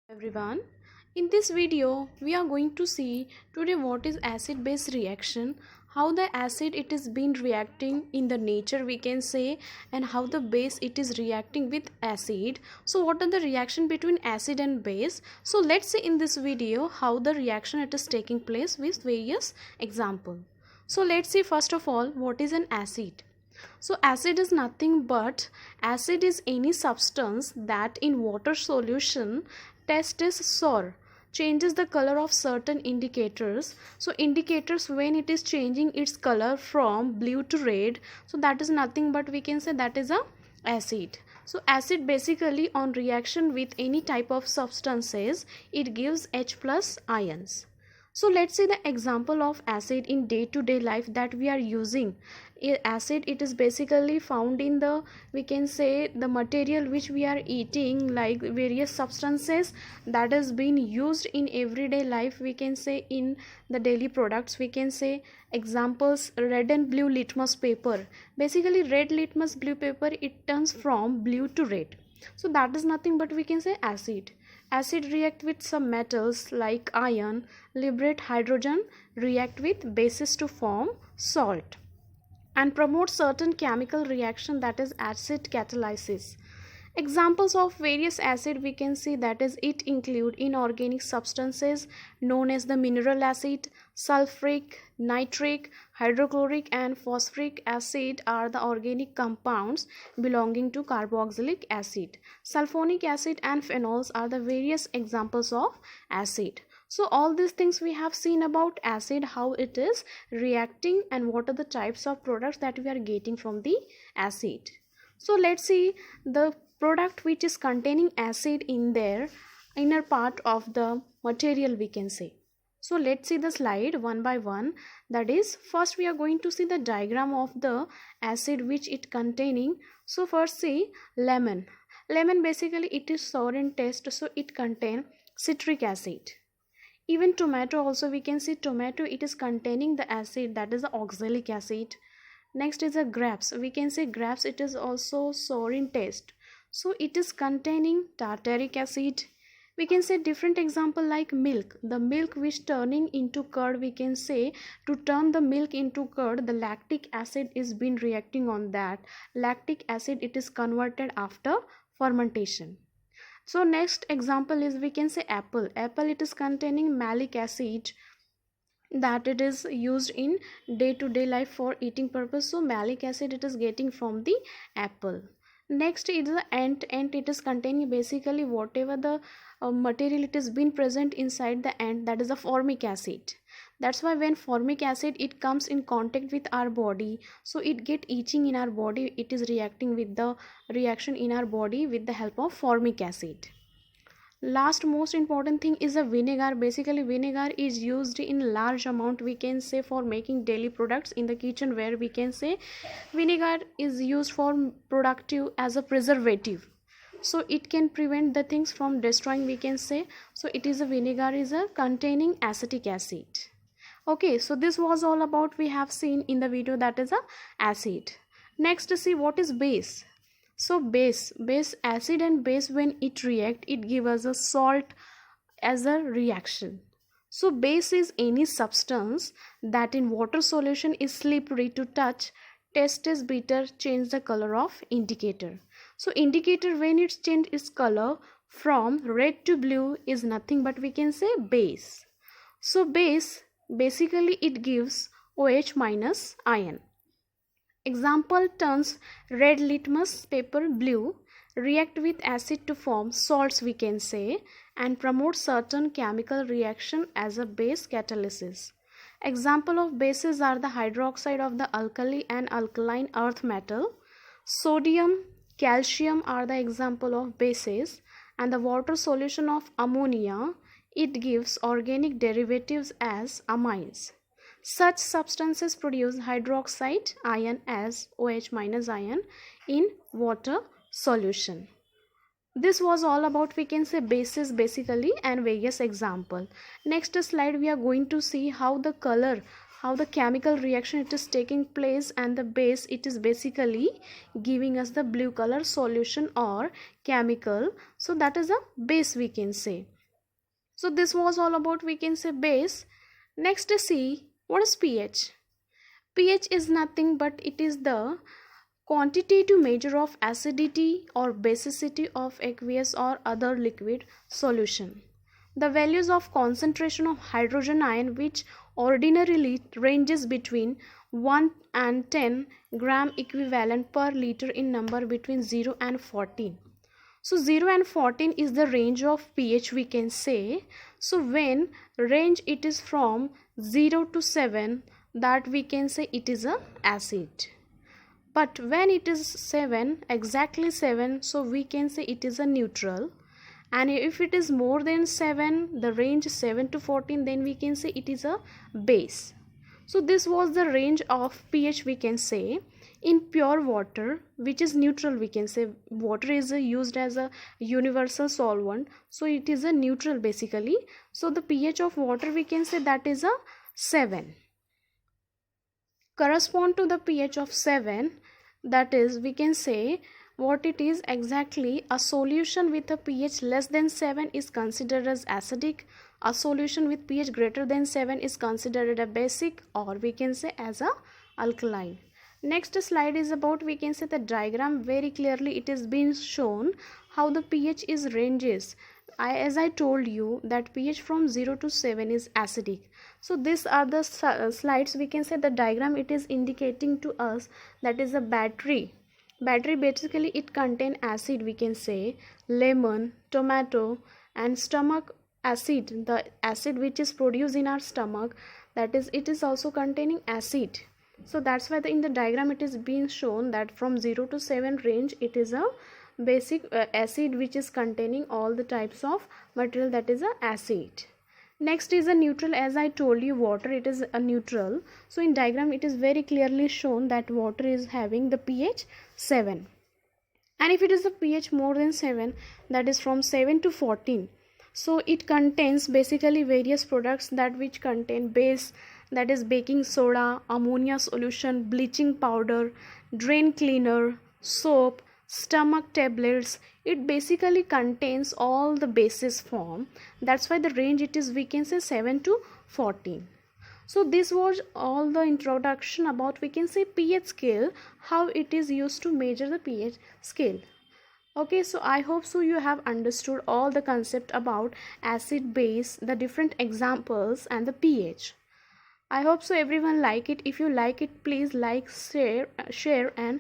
Everyone, in this video we are going to see today what is acid base reaction, how the acid it is been reacting in the nature we can say, and how the base it is reacting with acid. So what are the reaction between acid and base? So let's see in this video how the reaction it is taking place with various example. So let's see first of all what is an acid. So acid is nothing but acid is any substance that in water solution test is sour, changes the color of certain indicators. So indicators when it is changing its color from blue to red, so that is nothing but we can say that is a acid. So acid basically on reaction with any type of substances it gives H plus ions. So let's say the example of acid in day-to-day life that we are using. Acid it is basically found in the we can say the material which we are eating, like various substances that has been used in everyday life, we can say in the daily products. We can say examples: red and blue litmus paper. Basically red litmus blue paper it turns from blue to red, so that is nothing but we can say acid. Acid react with some metals like iron, liberate hydrogen, react with bases to form salt, and promote certain chemical reaction, that is acid catalysis. Examples of various acid we can see, that is it include inorganic substances known as the mineral acid, sulfuric, nitric, hydrochloric and phosphoric acid are the organic compounds belonging to carboxylic acid. Sulfonic acid and phenols are the various examples of acid. So all these things we have seen about acid, how it is reacting and what are the types of products that we are getting from the acid. So let's see the product which is containing acid in their inner part of the material we can say. So let's see the slide one by one. That is, first we are going to see the diagram of the acid which it containing. So first see lemon. Lemon basically it is sour in taste, so it contain citric acid. Even tomato also we can see tomato it is containing the acid, that is the oxalic acid. Next is a grapes. We can say grapes it is also sour in taste, so it is containing tartaric acid. We can say different example like milk. The milk which turning into curd, we can say to turn the milk into curd the lactic acid is been reacting on that. Lactic acid it is converted after fermentation. So next example is we can say apple. Apple it is containing malic acid, that it is used in day-to-day life for eating purpose, so malic acid it is getting from the apple. Next is the ant. Ant it is containing basically whatever the material it is been present inside the ant, that is the formic acid. That's why when formic acid it comes in contact with our body, so it get itching in our body, it is reacting with the reaction in our body with the help of formic acid. Last most important thing is a vinegar. Basically vinegar is used in large amount we can say for making daily products in the kitchen, where we can say vinegar is used for productive as a preservative, so it can prevent the things from destroying we can say. So it is a vinegar is a containing acetic acid. Okay, so this was all about we have seen in the video, that is a acid. Next see what is base. So base acid and base when it react it give us a salt as a reaction. So base is any substance that in water solution is slippery to touch, taste is bitter, change the color of indicator. So indicator when it change its color from red to blue is nothing but we can say base. So base basically it gives OH minus ion. Example turns red litmus paper blue, react with acid to form salts we can say, and promote certain chemical reaction as a base catalysis. Example of bases are the hydroxide of the alkali and alkaline earth metal. Sodium, calcium are the example of bases, and the water solution of ammonia it gives organic derivatives as amines. Such substances produce hydroxide ion as OH minus ion in water solution. This was all about we can say bases basically and various example. Next slide we are going to see how the color, how the chemical reaction it is taking place, and the base it is basically giving us the blue color solution or chemical. So that is a base we can say. So this was all about, we can say, base. Next, see what is pH. pH is nothing but it is the quantitative measure of acidity or basicity of aqueous or other liquid solution. The values of concentration of hydrogen ion, which ordinarily ranges between 1 and 10 gram equivalent per liter in number between 0 and 14. So 0 and 14 is the range of pH, we can say. So when range it is from 0 to 7, that we can say it is a acid. But when it is 7, exactly 7, so we can say it is a neutral. And if it is more than 7, the range 7 to 14, then we can say it is a base. So this was the range of pH, we can say. In pure water, which is neutral, we can say water is used as a universal solvent, so it is a neutral basically. So the pH of water, we can say that is a 7. Correspond to the pH of 7, that is, we can say what it is exactly. A solution with a pH less than 7 is considered as acidic. A solution with pH greater than 7 is considered a basic, or we can say as a alkaline. Next slide is about, we can say, the diagram. Very clearly it is being shown how the pH is ranges. As I told you that pH from 0 to 7 is acidic. So these are the slides, we can say the diagram it is indicating to us that is a battery. Battery basically it contain acid, we can say lemon, tomato, and stomach acid. The acid which is produced in our stomach, that is, it is also containing acid. So that's why in the diagram it is being shown that from 0 to 7 range it is a basic acid which is containing all the types of material, that is a acid. Next is a neutral. As I told you, water it is a neutral. So in diagram it is very clearly shown that water is having the pH 7. And if it is a pH more than 7, that is from 7 to 14, so it contains basically various products that which contain base, that is baking soda, ammonia solution, bleaching powder, drain cleaner, soap, stomach tablets. It basically contains all the bases form. That's why the range it is, we can say 7 to 14. So this was all the introduction about, we can say, pH scale, how it is used to measure the pH scale. Okay, so I hope so you have understood all the concept about acid, base, the different examples, and the pH. I hope so everyone like it. If you like it, please like, share and